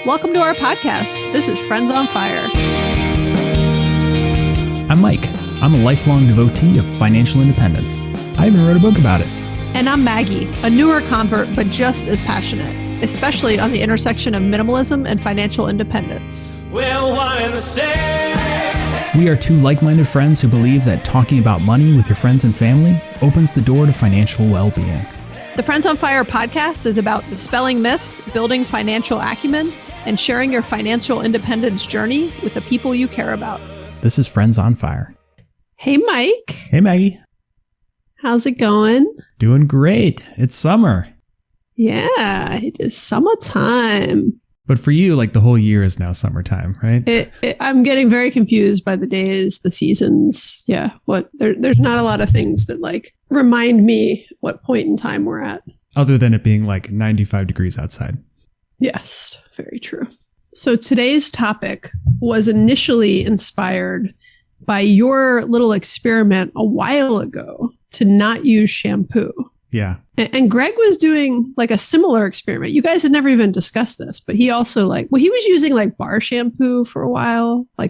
Welcome to our podcast. This is Friends on Fire. I'm Mike. I'm a lifelong devotee of financial independence. I even wrote a book about it. And I'm Maggie, a newer convert, but just as passionate, especially on the intersection of minimalism and financial independence. We're one and the same. We are two like-minded friends who believe that talking about money with your friends and family opens the door to financial well-being. The Friends on Fire podcast is about dispelling myths, building financial acumen, and sharing your financial independence journey with the people you care about. This is Friends on Fire. Hey, Mike. Hey, Maggie. How's it going? Doing great. It's summer. Yeah, it is summertime. But for you, like the whole year is now summertime, right? I'm getting very confused by the days, the seasons. Yeah, there's not a lot of things that like remind me what point in time we're at. Other than it being like 95 degrees outside. Yes, very true. So today's topic was initially inspired by your little experiment a while ago to not use shampoo. Yeah. And Greg was doing like a similar experiment. You guys had never even discussed this, but he also he was using like bar shampoo for a while. I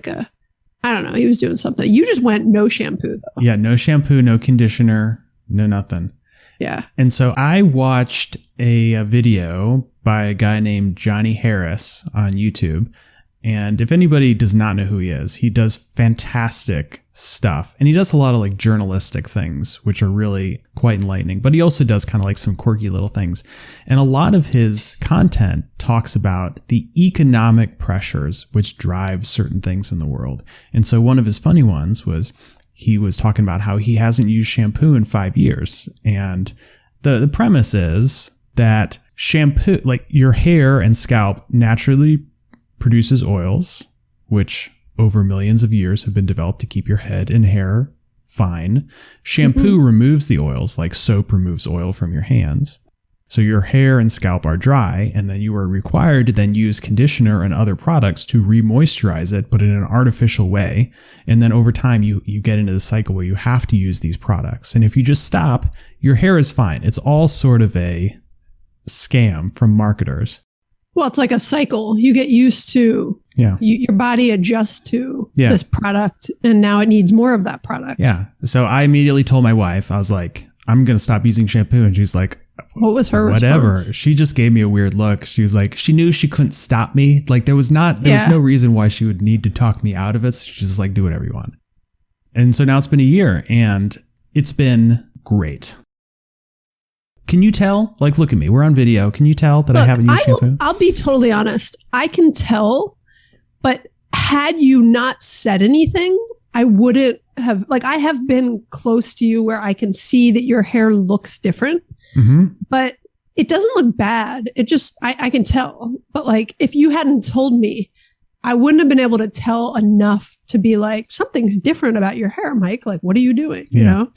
don't know. He was doing something. You just went no shampoo though. Yeah. No shampoo, no conditioner, no nothing. Yeah. And so I watched a video by a guy named Johnny Harris on YouTube. And if anybody does not know who he is, he does fantastic stuff. And he does a lot of like journalistic things, which are really quite enlightening. But he also does kind of like some quirky little things. And a lot of his content talks about the economic pressures which drive certain things in the world. And so one of his funny ones was he was talking about how he hasn't used shampoo in 5 years. And the premise is that shampoo, like your hair and scalp naturally produces oils, which over millions of years have been developed to keep your head and hair fine. Shampoo removes the oils like soap removes oil from your hands. So your hair and scalp are dry, and then you are required to then use conditioner and other products to re-moisturize it, but in an artificial way. And then over time, you get into the cycle where you have to use these products. And if you just stop, your hair is fine. It's all sort of a scam from marketers. Well, it's like a cycle. You get used to, your body adjusts to this product, and now it needs more of that product. Yeah. So I immediately told my wife, I was like, I'm going to stop using shampoo. And she's like, what was her whatever response? She just gave me a weird look. She was like, she knew she couldn't stop me. Like there was no reason why she would need to talk me out of it. So she's just like, do whatever you want. And so now it's been a year and it's been great. Can you tell? Like, look at me. We're on video. Can you tell that I haven't used shampoo? I'll be totally honest. I can tell, but had you not said anything, I wouldn't have, I have been close to you where I can see that your hair looks different, but it doesn't look bad. It just, I can tell. But if you hadn't told me, I wouldn't have been able to tell enough to be like, something's different about your hair, Mike. Like, what are you doing? You know?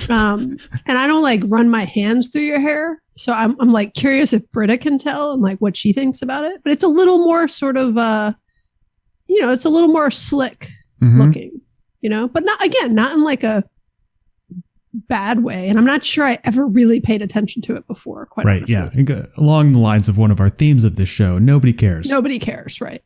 And I don't run my hands through your hair. So I'm curious if Britta can tell and what she thinks about it. But it's a little more sort of, it's a little more slick looking, but not in a bad way. And I'm not sure I ever really paid attention to it before. Quite honestly. Yeah. Along the lines of one of our themes of this show, nobody cares. Nobody cares, right?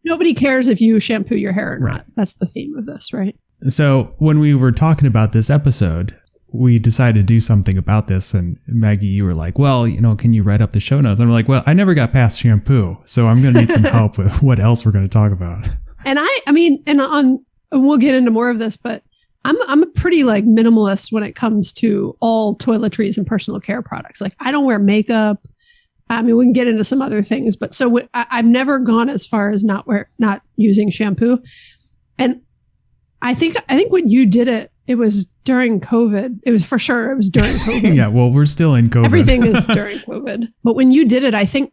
Nobody cares if you shampoo your hair or not. That's the theme of this, right? So when we were talking about this episode, we decided to do something about this. And Maggie, you were like, well, can you write up the show notes? And I'm like, well, I never got past shampoo. So I'm going to need some help with what else we're going to talk about. And we'll get into more of this, but I'm a pretty minimalist when it comes to all toiletries and personal care products. I don't wear makeup. We can get into some other things, but I've never gone as far as not using shampoo. And I think when you did it, it was during COVID. It was during COVID. Yeah, well, we're still in COVID. Everything is during COVID. But when you did it, I think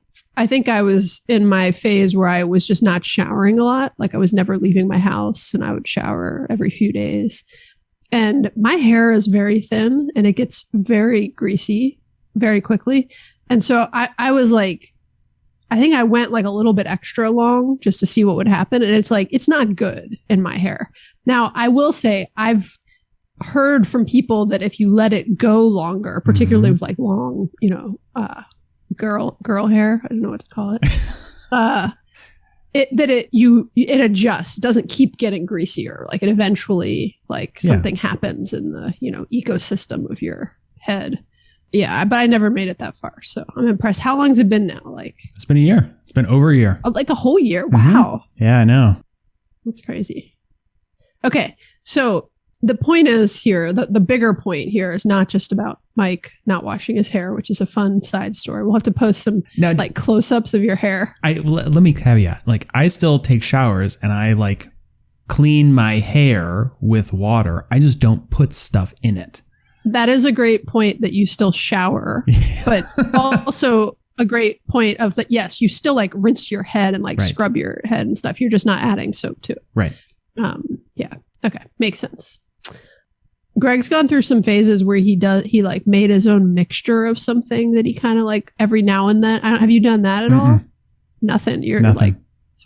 I was in my phase where I was just not showering a lot. I was never leaving my house and I would shower every few days. And my hair is very thin and it gets very greasy very quickly. And so I was I think I went a little bit extra long just to see what would happen. And it's not good in my hair. Now, I will say I've heard from people that if you let it go longer, particularly with long, girl hair, I don't know what to call it. it adjusts. It doesn't keep getting greasier. Like it eventually, like something happens in the, ecosystem of your head. Yeah, but I never made it that far. So I'm impressed. How long's it been now? Like it's been a year. It's been over a year. Like a whole year. Wow. Yeah, I know. That's crazy. Okay. So the point is here, the bigger point here is not just about Mike not washing his hair, which is a fun side story. We'll have to post some like close-ups of your hair. Let me caveat. Like I still take showers and I like clean my hair with water. I just don't put stuff in it. That is a great point that you still shower, but also a great point of that. Yes, you still like rinse your head and like scrub your head and stuff. You're just not adding soap to it. Right. Yeah. Okay. Makes sense. Greg's gone through some phases where he like made his own mixture of something that he kind of like every now and then. Have you done that at all? Nothing. You're like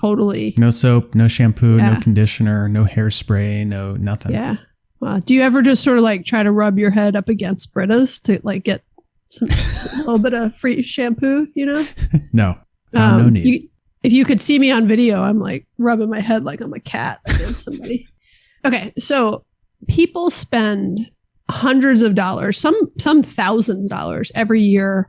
totally no soap, no shampoo, no conditioner, no hairspray, no nothing. Yeah. Do you ever just sort of like try to rub your head up against Brita's to like get a little bit of free shampoo, No, no need. If you could see me on video, I'm like rubbing my head like I'm a cat against somebody. Okay. So people spend hundreds of dollars, some thousands of dollars every year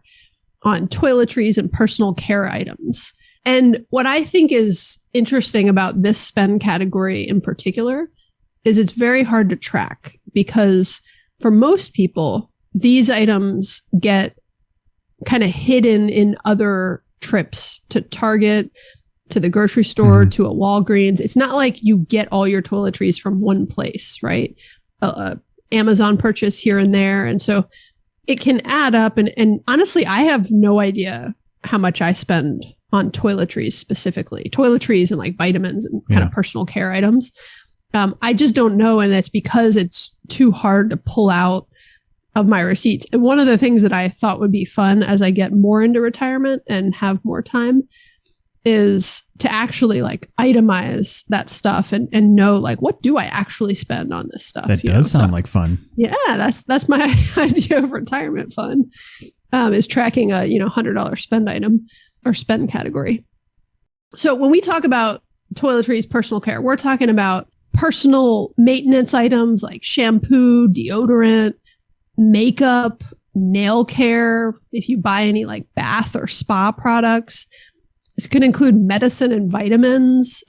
on toiletries and personal care items. And what I think is interesting about this spend category in particular is it's very hard to track because for most people, these items get kind of hidden in other trips to Target, to the grocery store, to a Walgreens. It's not like you get all your toiletries from one place, right? Amazon purchase here and there. And so it can add up. And honestly, I have no idea how much I spend on toiletries specifically. Toiletries and like vitamins and kind of personal care items. I just don't know. And that's because it's too hard to pull out of my receipts. And one of the things that I thought would be fun as I get more into retirement and have more time is to actually like itemize that stuff and know like, what do I actually spend on this stuff? That does sound like fun. Yeah, that's my idea of retirement fun, is tracking a, $100 spend item or spend category. So when we talk about toiletries, personal care, we're talking about personal maintenance items like shampoo, deodorant, makeup, nail care. If you buy any like bath or spa products, this could include medicine and vitamins.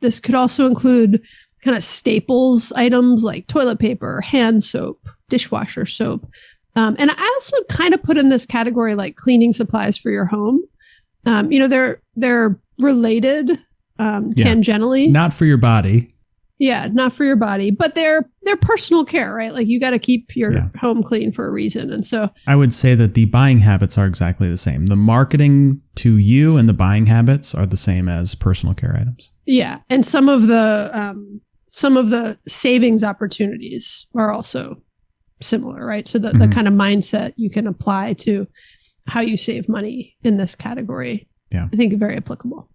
This could also include kind of staples items like toilet paper, hand soap, dishwasher soap. And I also kind of put in this category like cleaning supplies for your home. They're related tangentially. Not for your body. Yeah, not for your body, but they're personal care, right? Like you got to keep your home clean for a reason. And so I would say that the buying habits are exactly the same. The marketing to you and the buying habits are the same as personal care items. Yeah. And some of the savings opportunities are also similar, right? So the kind of mindset you can apply to how you save money in this category, I think very applicable.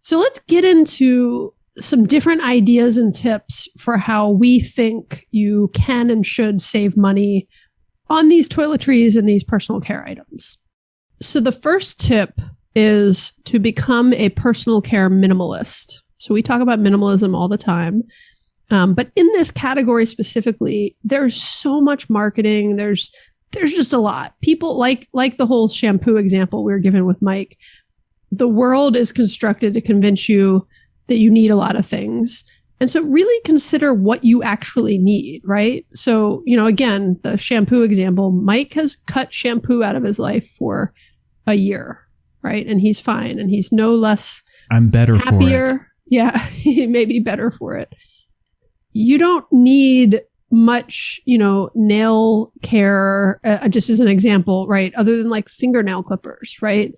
So let's get into some different ideas and tips for how we think you can and should save money on these toiletries and these personal care items. So the first tip is to become a personal care minimalist. So we talk about minimalism all the time. But in this category specifically, there's so much marketing. There's just a lot. People like the whole shampoo example we were given with Mike. The world is constructed to convince you that you need a lot of things. And so really consider what you actually need, right? So, again, the shampoo example, Mike has cut shampoo out of his life for a year, right? And he's fine. And he's no less I'm better happier. For it. Yeah, he may be better for it. You don't need much, nail care, just as an example, right? Other than like fingernail clippers, right?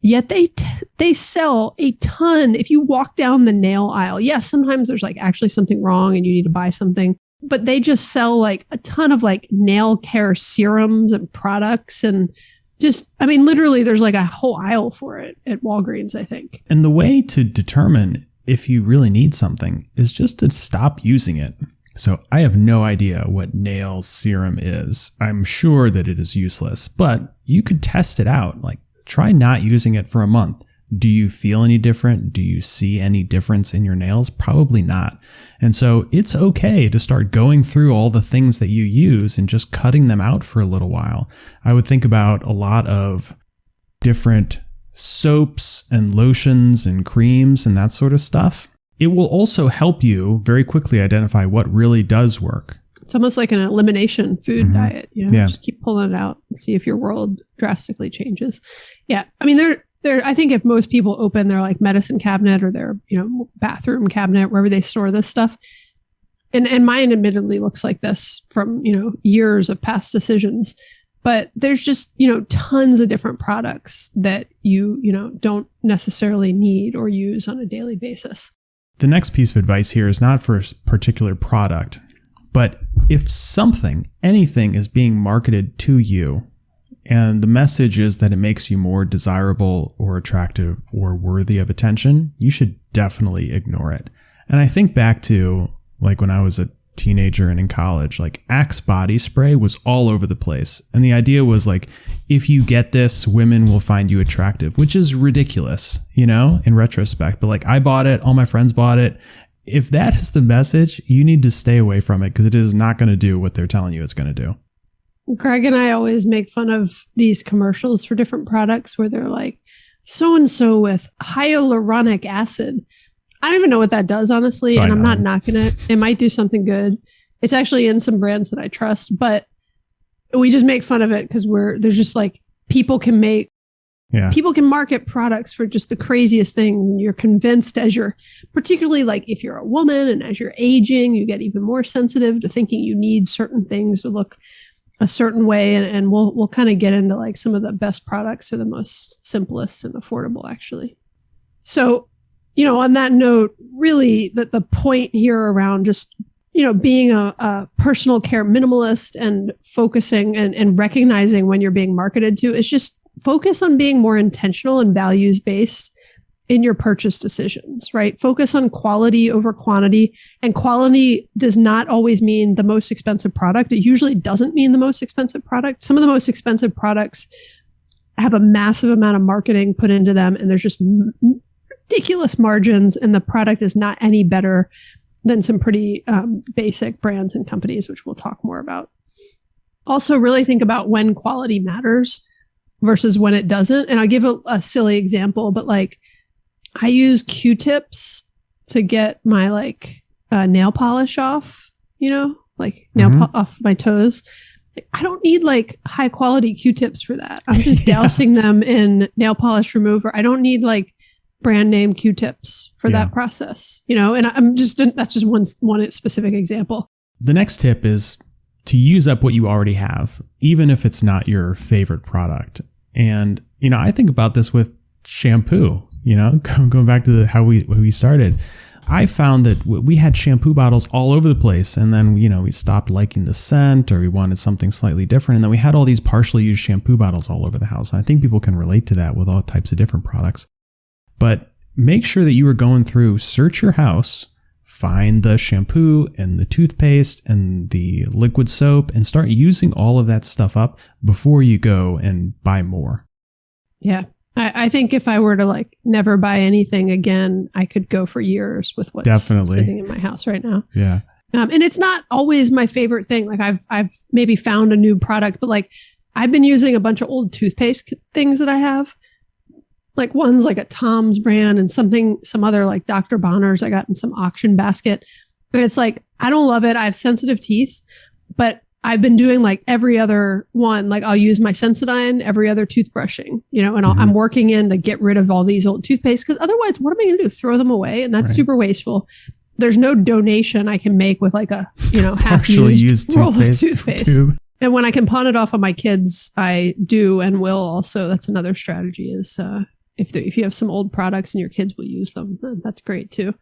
Yet they sell a ton. If you walk down the nail aisle, yes, sometimes there's like actually something wrong and you need to buy something, but they just sell like a ton of like nail care serums and products and literally there's like a whole aisle for it at Walgreens, I think. And the way to determine if you really need something is just to stop using it. So I have no idea what nail serum is. I'm sure that it is useless, but you could test it out. Like, try not using it for a month. Do you feel any different? Do you see any difference in your nails? Probably not. And so it's okay to start going through all the things that you use and just cutting them out for a little while. I would think about a lot of different soaps and lotions and creams and that sort of stuff. It will also help you very quickly identify what really does work. It's almost like an elimination food diet. Just keep pulling it out and see if your world drastically changes. Yeah. I mean, I think if most people open their like medicine cabinet or their, bathroom cabinet, wherever they store this stuff, and mine admittedly looks like this from, years of past decisions, but there's just, tons of different products that you don't necessarily need or use on a daily basis. The next piece of advice here is not for a particular product, but if anything is being marketed to you, and the message is that it makes you more desirable or attractive or worthy of attention, you should definitely ignore it. And I think back to like when I was a teenager and in college, like Axe body spray was all over the place. And the idea was like, if you get this, women will find you attractive, which is ridiculous, in retrospect. But like I bought it, all my friends bought it. If that is the message, you need to stay away from it because it is not going to do what they're telling you it's going to do. Greg and I always make fun of these commercials for different products where they're like, so-and-so with hyaluronic acid. I don't even know what that does, honestly, and I'm not knocking it. It might do something good. It's actually in some brands that I trust, but we just make fun of it because there's just like people can market products for just the craziest things. And you're convinced particularly like if you're a woman and as you're aging, you get even more sensitive to thinking you need certain things to look a certain way. And we'll kind of get into like some of the best products are the most simplest and affordable, actually. So, on that note, really the point here around just, being a personal care minimalist and focusing and recognizing when you're being marketed to is just focus on being more intentional and values-based in your purchase decisions, right? Focus on quality over quantity. And quality does not always mean the most expensive product. It usually doesn't mean the most expensive product. Some of the most expensive products have a massive amount of marketing put into them, and there's just ridiculous margins, and the product is not any better than some pretty basic brands and companies, which we'll talk more about. Also, really think about when quality matters versus when it doesn't. And I'll give a silly example, but like I use Q-tips to get my nail polish off, off my toes. I don't need like high quality Q-tips for that. I'm just dousing them in nail polish remover. I don't need like brand name Q-tips for that process, and that's just one specific example. The next tip is to use up what you already have, even if it's not your favorite product. And, I think about this with shampoo, going back to how we started. I found that we had shampoo bottles all over the place. And then, we stopped liking the scent or we wanted something slightly different. And then we had all these partially used shampoo bottles all over the house. And I think people can relate to that with all types of different products. But make sure that you are going through, search your house, find the shampoo and the toothpaste and the liquid soap and start using all of that stuff up before you go and buy more. Yeah. I think if I were to never buy anything again, I could go for years with what's sitting in my house right now. Yeah. And it's not always my favorite thing. Like I've maybe found a new product, but I've been using a bunch of old toothpaste things that I have. Like one's like a Tom's brand and some other like Dr. Bonner's I got in some auction basket. And it's like, I don't love it. I have sensitive teeth, but I've been doing like every other one. Like I'll use my Sensodyne every other toothbrushing, and I'm working in to get rid of all these old toothpaste because otherwise what am I going to do? Throw them away? And that's super wasteful. There's no donation I can make with like a, half used roll of toothpaste. Tube. And when I can pawn it off on my kids, I do and will also. That's another strategy is, if you have some old products and your kids will use them, that's great too.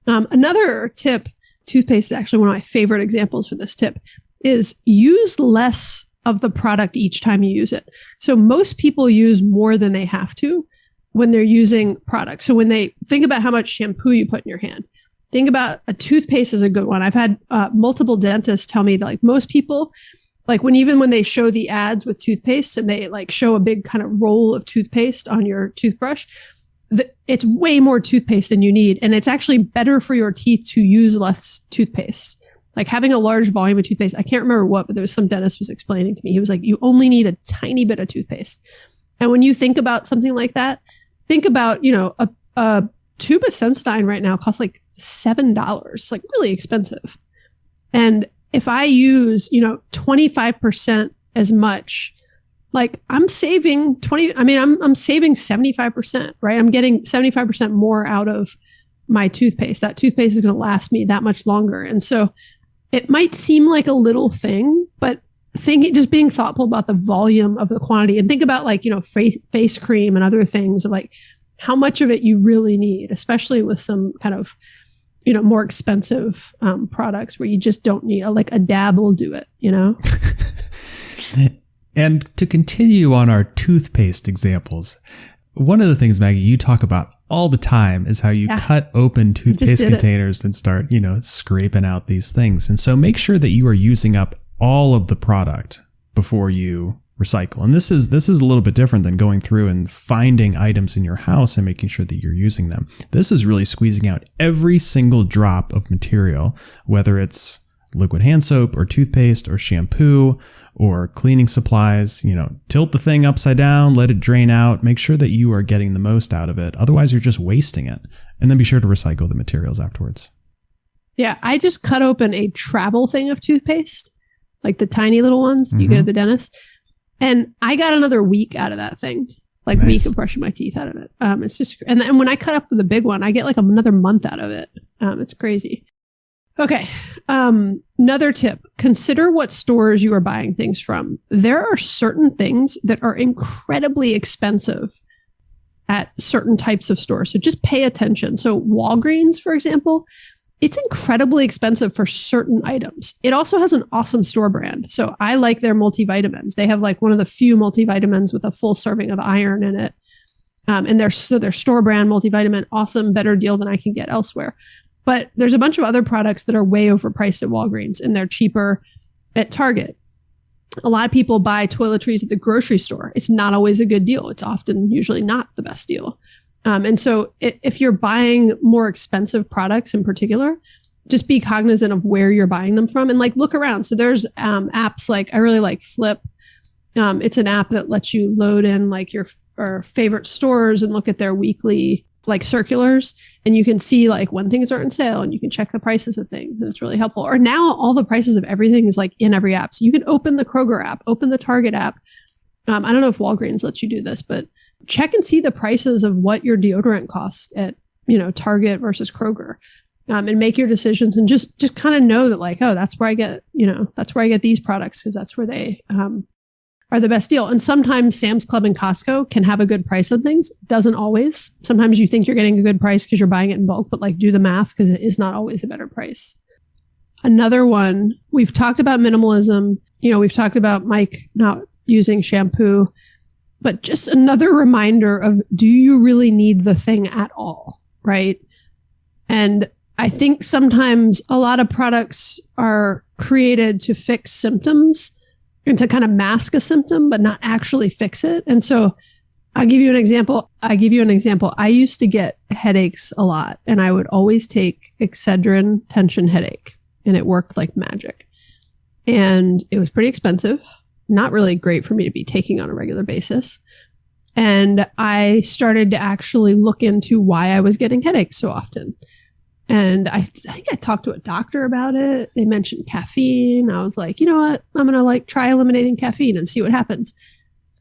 Another tip, toothpaste is actually one of my favorite examples for this tip, is use less of the product each time you use it. So most people use more than they have to when they're using products. So when they think about how much shampoo you put in your hand, think about a toothpaste is a good one. I've had multiple dentists tell me that most people, when they show the ads with toothpaste and they show a big kind of roll of toothpaste on your toothbrush, it's way more toothpaste than you need. And it's actually better for your teeth to use less toothpaste. Like having a large volume of toothpaste. I can't remember what, but there was some dentist was explaining to me. He was like, you only need a tiny bit of toothpaste. And when you think about something like that, think about, a tube of Sensodyne right now costs like $7, like really expensive. And if I use, 25% as much, like I'm saving I'm saving 75%, right? I'm getting 75% more out of my toothpaste. That toothpaste is going to last me that much longer. And so it might seem like a little thing, but just being thoughtful about the volume of the quantity and think about like, face cream and other things of like how much of it you really need, especially with some kind of, more expensive products where you just don't need a dab will do it, And to continue on our toothpaste examples, one of the things, Maggie, you talk about all the time is how you cut open toothpaste containers and start, scraping out these things. And so make sure that you are using up all of the product before you recycle. And this is a little bit different than going through and finding items in your house and making sure that you're using them. This is really squeezing out every single drop of material, whether it's liquid hand soap or toothpaste or shampoo or cleaning supplies. Tilt the thing upside down, let it drain out, make sure that you are getting the most out of it. Otherwise, you're just wasting it. And then be sure to recycle the materials afterwards. Yeah, I just cut open a travel thing of toothpaste, like the tiny little ones you get at the dentist. And I got another week out of that thing, like nice. Week of brushing my teeth out of it. It's just, and then when I cut up with a big one, I get like another month out of it. It's crazy. Okay. Another tip, consider what stores you are buying things from. There are certain things that are incredibly expensive at certain types of stores. So just pay attention. So Walgreens, for example, it's incredibly expensive for certain items. It also has an awesome store brand. So I like their multivitamins. They have like one of the few multivitamins with a full serving of iron in it. And their store brand multivitamin, awesome, better deal than I can get elsewhere. But there's a bunch of other products that are way overpriced at Walgreens and they're cheaper at Target. A lot of people buy toiletries at the grocery store. It's not always a good deal. It's usually not the best deal. And so if you're buying more expensive products in particular, just be cognizant of where you're buying them from and like look around. So there's apps like, I really like Flip. It's an app that lets you load in like your favorite stores and look at their weekly like circulars. And you can see like when things are on sale and you can check the prices of things. And it's really helpful. Or now all the prices of everything is like in every app. So you can open the Kroger app, open the Target app. I don't know if Walgreens lets you do this, but check and see the prices of what your deodorant costs at, Target versus Kroger, and make your decisions and just kind of know that like, oh, that's where I get these products because that's where they are the best deal. And sometimes Sam's Club and Costco can have a good price on things. Doesn't always. Sometimes you think you're getting a good price because you're buying it in bulk, but like do the math because it is not always a better price. Another one, we've talked about minimalism. We've talked about Mike not using shampoo. But just another reminder of, do you really need the thing at all? Right. And I think sometimes a lot of products are created to fix symptoms and to kind of mask a symptom, but not actually fix it. And so I'll give you an example. I used to get headaches a lot and I would always take Excedrin tension headache and it worked like magic. And it was pretty expensive. Not really great for me to be taking on a regular basis. And I started to actually look into why I was getting headaches so often. And I think I talked to a doctor about it. They mentioned caffeine. I was like, you know what? I'm going to like try eliminating caffeine and see what happens.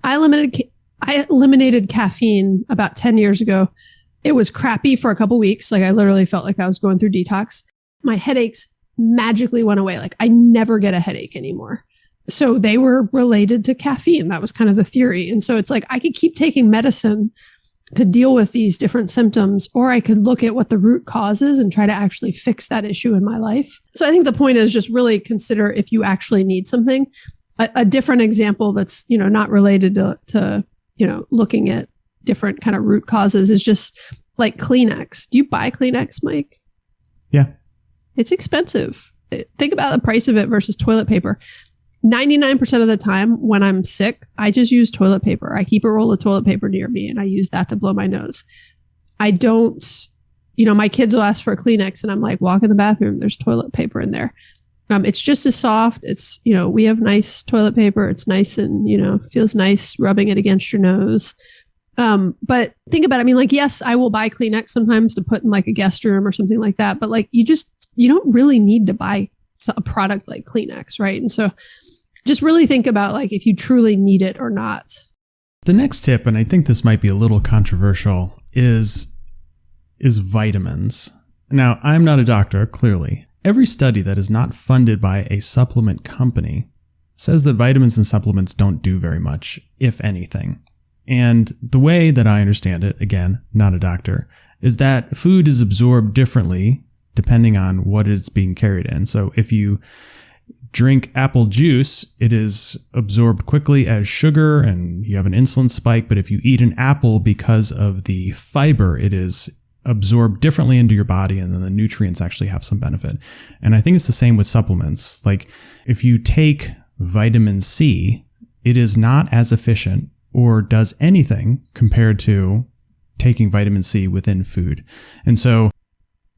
I eliminated caffeine about 10 years ago. It was crappy for a couple weeks. Like I literally felt like I was going through detox. My headaches magically went away. Like I never get a headache anymore. So they were related to caffeine. That was kind of the theory. And so it's like, I could keep taking medicine to deal with these different symptoms, or I could look at what the root cause is and try to actually fix that issue in my life. So I think the point is just really consider if you actually need something. A different example that's, not related to looking at different kind of root causes is just like Kleenex. Do you buy Kleenex, Mike? Yeah. It's expensive. Think about the price of it versus toilet paper. 99% of the time when I'm sick, I just use toilet paper. I keep a roll of toilet paper near me and I use that to blow my nose. I don't, you know, my kids will ask for a Kleenex and I'm like, walk in the bathroom, there's toilet paper in there. It's just as soft. It's, you know, we have nice toilet paper. It's nice and, you know, feels nice rubbing it against your nose. But think about it. I mean, like, yes, I will buy Kleenex sometimes to put in like a guest room or something like that. But like, you don't really need to buy a product like Kleenex, right? And so just really think about like if you truly need it or not. The next tip, and I think this might be a little controversial, is vitamins. Now, I'm not a doctor, clearly. Every study that is not funded by a supplement company says that vitamins and supplements don't do very much, if anything. And the way that I understand it, again, not a doctor, is that food is absorbed differently depending on what it's being carried in. So if you drink apple juice, it is absorbed quickly as sugar and you have an insulin spike. But if you eat an apple, because of the fiber, it is absorbed differently into your body, and then the nutrients actually have some benefit. And I think it's the same with supplements. Like if you take vitamin C, it is not as efficient or does anything compared to taking vitamin C within food. And so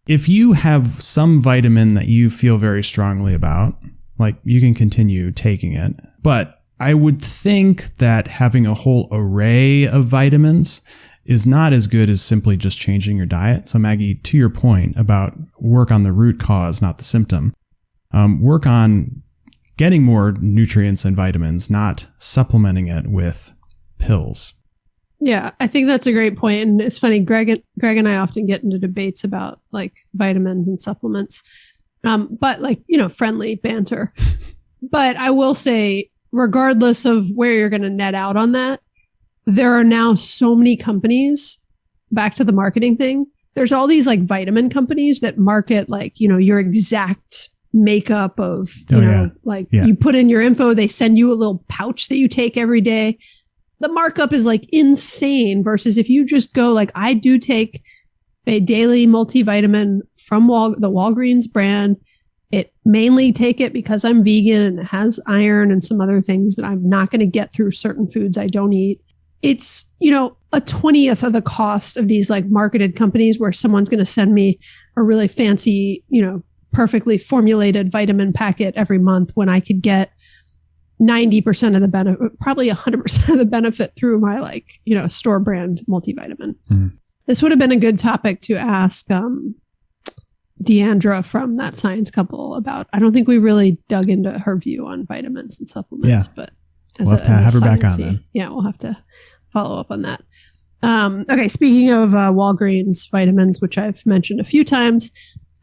if you have some vitamin that you feel very strongly about, like you can continue taking it. But I would think that having a whole array of vitamins is not as good as simply just changing your diet. So Maggie, to your point about work on the root cause, not the symptom, work on getting more nutrients and vitamins, not supplementing it with pills. Yeah, I think that's a great point. And it's funny, Greg and I often get into debates about like vitamins and supplements, but like, you know, friendly banter. But I will say, regardless of where you're going to net out on that, there are now so many companies, back to the marketing thing, there's all these like vitamin companies that market like, you know, your exact makeup of, you put in your info, they send you a little pouch that you take every day. The markup is like insane versus if you just go like, I do take a daily multivitamin from the Walgreens brand. It mainly take it because I'm vegan and it has iron and some other things that I'm not going to get through certain foods I don't eat. It's, you know, a 20th of the cost of these like marketed companies where someone's going to send me a really fancy, you know, perfectly formulated vitamin packet every month when I could get 90% of the benefit, probably 100% of the benefit through my like, you know, store brand multivitamin. This would have been a good topic to ask Deandra from That Science Couple about. I don't think we really dug into her view on vitamins and supplements, but we'll have to have her back on then. Yeah, we'll have to follow up on that. Okay, speaking of Walgreens vitamins, which I've mentioned a few times,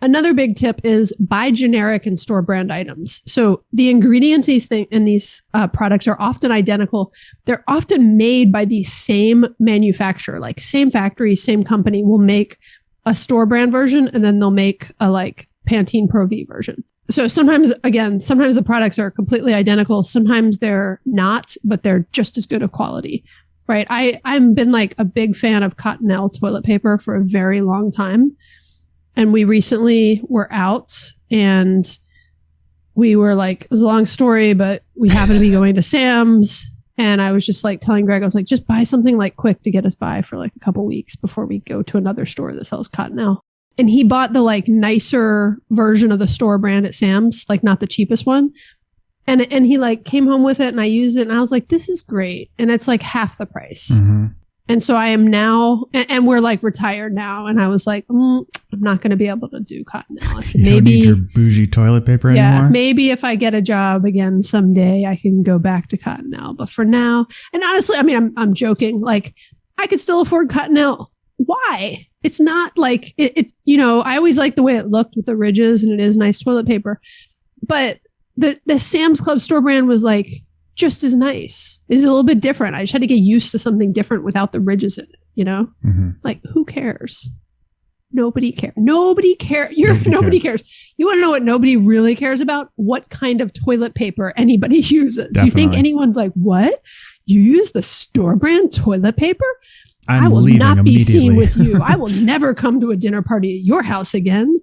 another big tip is buy generic and store brand items. So the ingredients in these products are often identical. They're often made by the same manufacturer, like same factory, same company will make a store brand version, and then they'll make a like Pantene Pro V version. So sometimes the products are completely identical. Sometimes they're not, but they're just as good a quality, right? I've been like a big fan of Cottonelle toilet paper for a very long time. And we recently were out and we were like, it was a long story, but we happened to be going to Sam's. And I was just like telling Greg, I was like, just buy something like quick to get us by for like a couple weeks before we go to another store that sells Cottonelle. And he bought the like nicer version of the store brand at Sam's, like not the cheapest one. And he like came home with it and I used it and I was like, this is great. And it's like half the price. Mm-hmm. And so I am now, and we're like retired now. And I was like, I'm not going to be able to do Cottonelle. I said, you don't need your bougie toilet paper anymore? Yeah, maybe if I get a job again someday, I can go back to Cottonelle. But for now, and honestly, I mean, I'm joking. Like I could still afford Cottonelle. Why? It's not like it, you know, I always liked the way it looked with the ridges and it is nice toilet paper. But the Sam's Club store brand was like, just as nice. It's a little bit different. I just had to get used to something different without the ridges in it, you know? Mm-hmm. Like, who cares? Nobody cares. Nobody cares. Nobody cares. You want to know what nobody really cares about? What kind of toilet paper anybody uses. Definitely. You think anyone's like, what? You use the store brand toilet paper? I will not be seen with you. I will never come to a dinner party at your house again.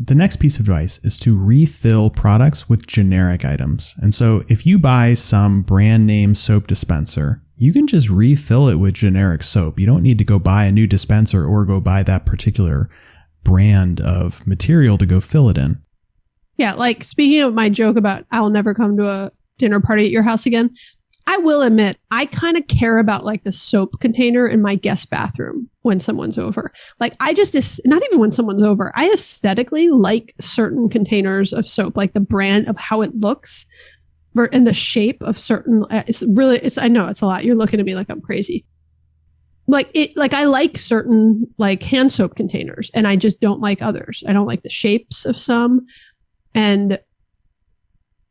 The next piece of advice is to refill products with generic items. And so if you buy some brand name soap dispenser you can just refill it with generic soap. You don't need to go buy a new dispenser or go buy that particular brand of material to go fill it in. Yeah, like speaking of my joke about I'll never come to a dinner party at your house again, I will admit I kind of care about like the soap container in my guest bathroom when someone's over. Like I just, not even when someone's over, I aesthetically like certain containers of soap, like the brand of how it looks and the shape of certain, I know it's a lot. You're looking at me like I'm crazy. Like I like certain like hand soap containers and I just don't like others. I don't like the shapes of some. And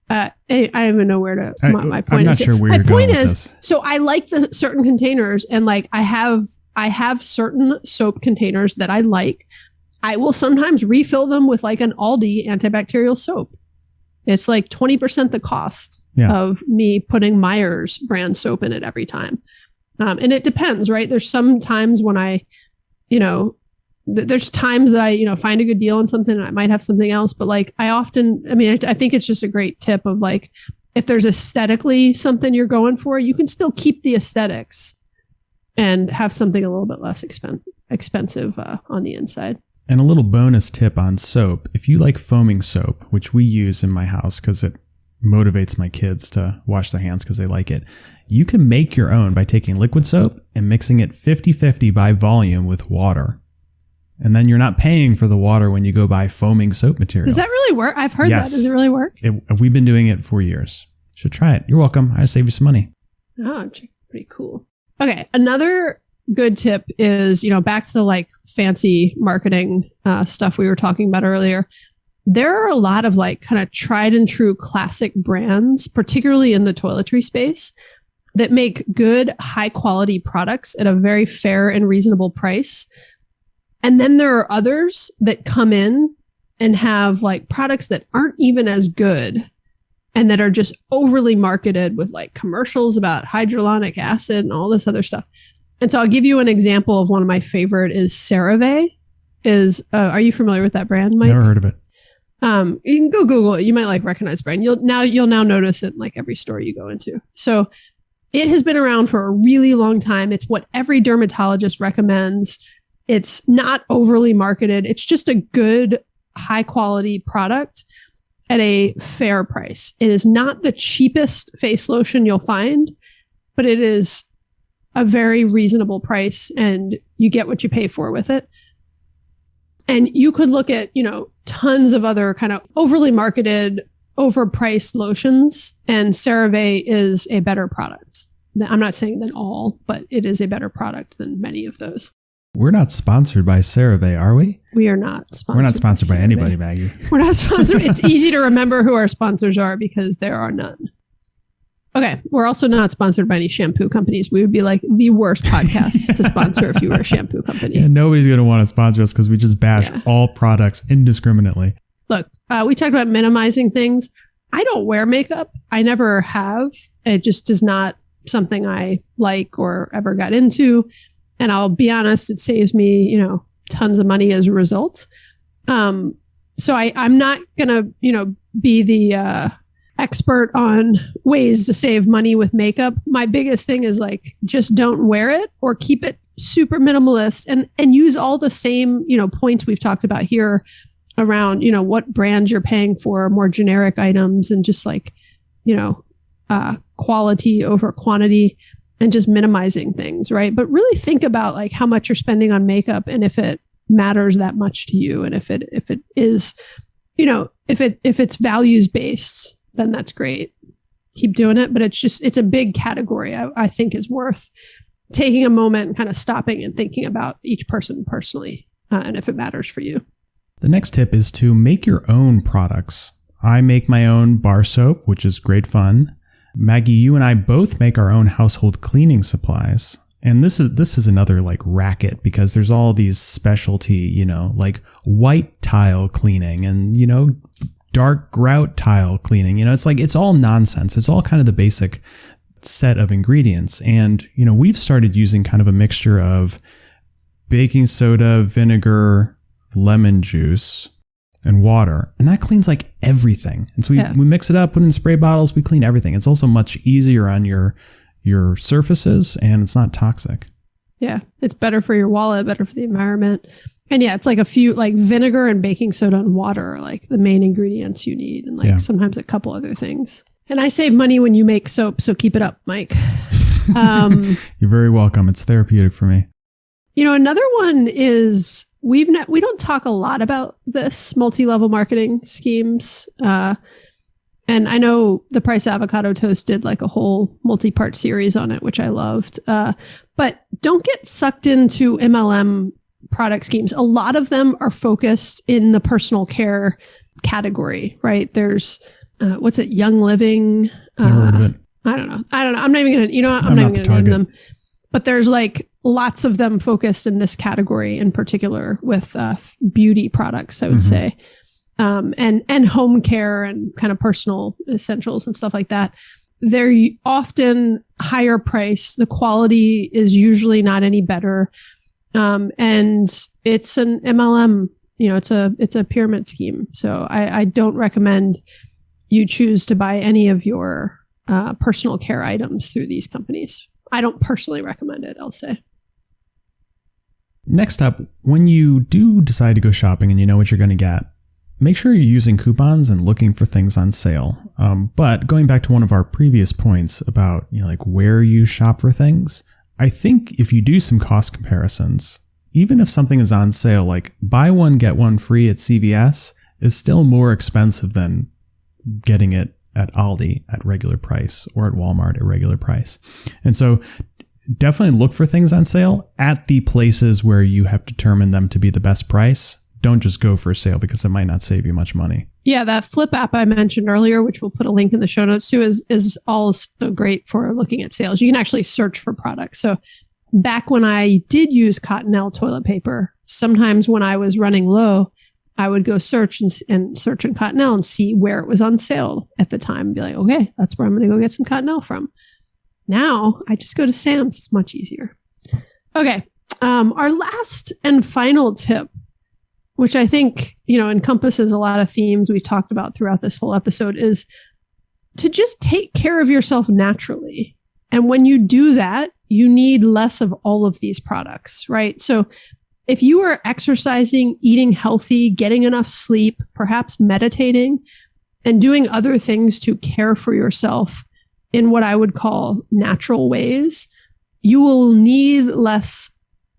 I don't even know where to, my point is. I'm not sure where you're going with this. So I like the certain containers and like I have certain soap containers that I like. I will sometimes refill them with like an Aldi antibacterial soap. It's like 20% the cost of me putting Meyer's brand soap in it every time. And it depends, right? There's some times when I, there's times that I, find a good deal on something and I might have something else. But like I think it's just a great tip of like, if there's aesthetically something you're going for, you can still keep the aesthetics and have something a little bit less expensive on the inside. And a little bonus tip on soap. If you like foaming soap, which we use in my house because it motivates my kids to wash their hands because they like it, you can make your own by taking liquid soap and mixing it 50-50 by volume with water. And then you're not paying for the water when you go buy foaming soap material. Does that really work? I've heard that. Does it really work? We've been doing it for years. Should try it. You're welcome. I save you some money. Oh, pretty cool. Okay. Another good tip is, back to the like fancy marketing stuff we were talking about earlier. There are a lot of like kind of tried and true classic brands, particularly in the toiletry space, that make good, high quality products at a very fair and reasonable price. And then there are others that come in and have like products that aren't even as good and that are just overly marketed with like commercials about hyaluronic acid and all this other stuff. And so I'll give you an example of one of my favorite is CeraVe. Are you familiar with that brand, Mike? Never heard of it. You can go Google it. You might like recognize the brand. You'll now notice it in like every store you go into. So it has been around for a really long time. It's what every dermatologist recommends. It's not overly marketed. It's just a good, high quality product at a fair price. It is not the cheapest face lotion you'll find, but it is a very reasonable price and you get what you pay for with it. And you could look at, tons of other kind of overly marketed, overpriced lotions, and CeraVe is a better product. I'm not saying than all, but it is a better product than many of those. We're not sponsored by CeraVe, are we? We are not sponsored. We're not sponsored by anybody, Maggie. We're not sponsored. It's easy to remember who our sponsors are because there are none. Okay. We're also not sponsored by any shampoo companies. We would be like the worst podcast to sponsor if you were a shampoo company. Yeah, nobody's going to want to sponsor us because we just bash all products indiscriminately. Look, we talked about minimizing things. I don't wear makeup. I never have. It just is not something I like or ever got into. And I'll be honest, it saves me, tons of money as a result. So I'm not going to, be the expert on ways to save money with makeup. My biggest thing is like, just don't wear it or keep it super minimalist and use all the same, points we've talked about here around, what brands you're paying for, more generic items and just like, quality over quantity and just minimizing things. Right. But really think about like how much you're spending on makeup and if it matters that much to you. And if it is, if it's values based, then that's great. Keep doing it. But it's a big category I think is worth taking a moment and kind of stopping and thinking about each person personally and if it matters for you. The next tip is to make your own products. I make my own bar soap, which is great fun. Maggie, you and I both make our own household cleaning supplies. And this is another like racket because there's all these specialty, like white tile cleaning and, dark grout tile cleaning. It's all nonsense. It's all kind of the basic set of ingredients. And, we've started using kind of a mixture of baking soda, vinegar, lemon juice, and water. And that cleans like everything. And so we mix it up, put it in spray bottles, we clean everything. It's also much easier on your your surfaces, and it's not toxic. Yeah, it's better for your wallet, better for the environment. And yeah, it's like a few, like vinegar and baking soda and water are like the main ingredients you need. And like sometimes a couple other things. And I save money when you make soap, so keep it up, Mike. You're very welcome. It's therapeutic for me. You know, another one is we don't talk a lot about this multi-level marketing schemes. And I know the Price Avocado Toast did like a whole multi-part series on it, which I loved. But don't get sucked into MLM product schemes. A lot of them are focused in the personal care category, right? There's, what's it? Young Living. Never heard of it. I don't know. I'm not even going to, you know what? I'm not even going to name them. But there's like lots of them focused in this category in particular with beauty products, I would say. And home care and kind of personal essentials and stuff like that. They're often higher priced. The quality is usually not any better. And it's an MLM, you know, it's a pyramid scheme. So I don't recommend you choose to buy any of your personal care items through these companies. I don't personally recommend it, I'll say. Next up, when you do decide to go shopping and you know what you're going to get, make sure you're using coupons and looking for things on sale. But going back to one of our previous points about, you know, like where you shop for things, I think if you do some cost comparisons, even if something is on sale, like buy one, get one free at CVS is still more expensive than getting it at Aldi at regular price or at Walmart at regular price. And so definitely look for things on sale at the places where you have determined them to be the best price. Don't just go for a sale because it might not save you much money. Yeah, that Flip app I mentioned earlier, which we'll put a link in the show notes to, is also great for looking at sales. You can actually search for products. So back when I did use Cottonelle toilet paper, sometimes when I was running low, I would go search and search in Cottonelle and see where it was on sale at the time and be like, okay, that's where I'm going to go get some Cottonelle from. Now I just go to Sam's. It's much easier. Okay. Our last and final tip, which I think, you know, encompasses a lot of themes we've talked about throughout this whole episode, is to just take care of yourself naturally. And when you do that, you need less of all of these products, right? So if you are exercising, eating healthy, getting enough sleep, perhaps meditating, and doing other things to care for yourself in what I would call natural ways, you will need less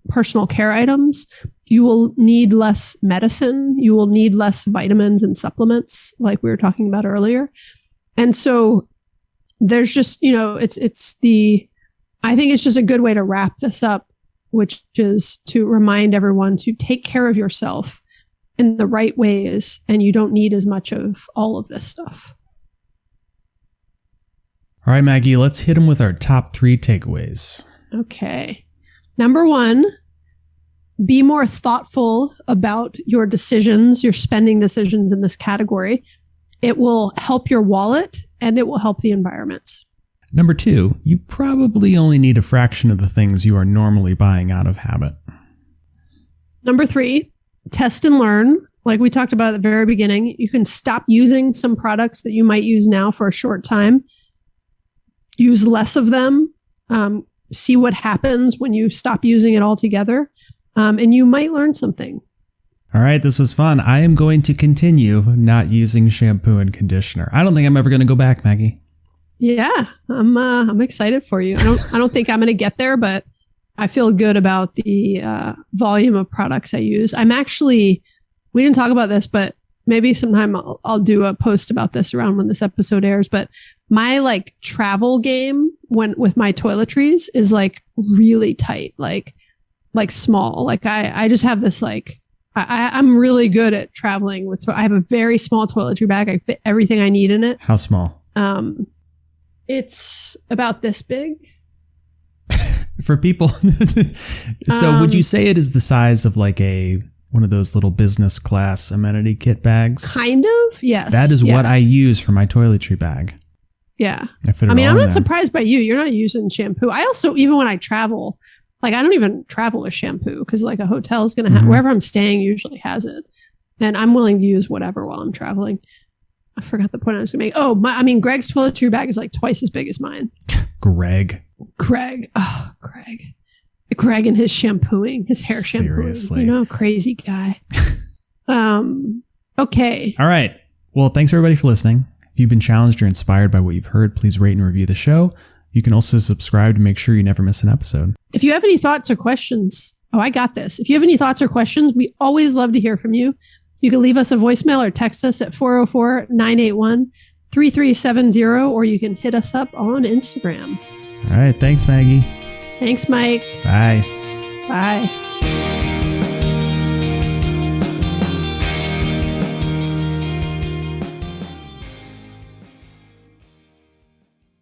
personal care items. You will need less medicine. You will need less vitamins and supplements, like we were talking about earlier. And so there's just, you know, I think it's just a good way to wrap this up, which is to remind everyone to take care of yourself in the right ways. And you don't need as much of all of this stuff. All right, Maggie, let's hit them with our top 3 takeaways. Okay. Number 1, be more thoughtful about your decisions, your spending decisions in this category. It will help your wallet and it will help the environment. Number 2, you probably only need a fraction of the things you are normally buying out of habit. Number 3, test and learn. Like we talked about at the very beginning, you can stop using some products that you might use now for a short time. Use less of them. See what happens when you stop using it altogether. And you might learn something. All right, this was fun. I am going to continue not using shampoo and conditioner. I don't think I'm ever going to go back, Maggie. Yeah, I'm excited for you. I don't think I'm going to get there, but I feel good about the volume of products I use. We didn't talk about this, but maybe sometime I'll do a post about this around when this episode airs. But my like travel game with my toiletries is like really tight, like small. Like I just have this like, I'm really good at traveling with, I have a very small toiletry bag. I fit everything I need in it. How small? It's about this big. For people. So would you say it is the size of like one of those little business class amenity kit bags? Kind of, yes. That is what I use for my toiletry bag. Yeah. I'm not surprised by you. You're not using shampoo. I also, even when I travel, like I don't even travel with shampoo because like a hotel is going to have, wherever I'm staying usually has it. And I'm willing to use whatever while I'm traveling. I forgot the point I was going to make. Greg's toiletry bag is like twice as big as mine. Greg. Greg. Oh, Greg. Greg and his shampooing, his hair Seriously. shampooing. Crazy guy. Okay. All right. Well, thanks everybody for listening. If you've been challenged or inspired by what you've heard, please rate and review the show. You can also subscribe to make sure you never miss an episode. If you have any thoughts or questions, I got this. If you have any thoughts or questions, we always love to hear from you. You can leave us a voicemail or text us at 404-981-3370, or you can hit us up on Instagram. All right. Thanks, Maggie. Thanks, Mike. Bye. Bye.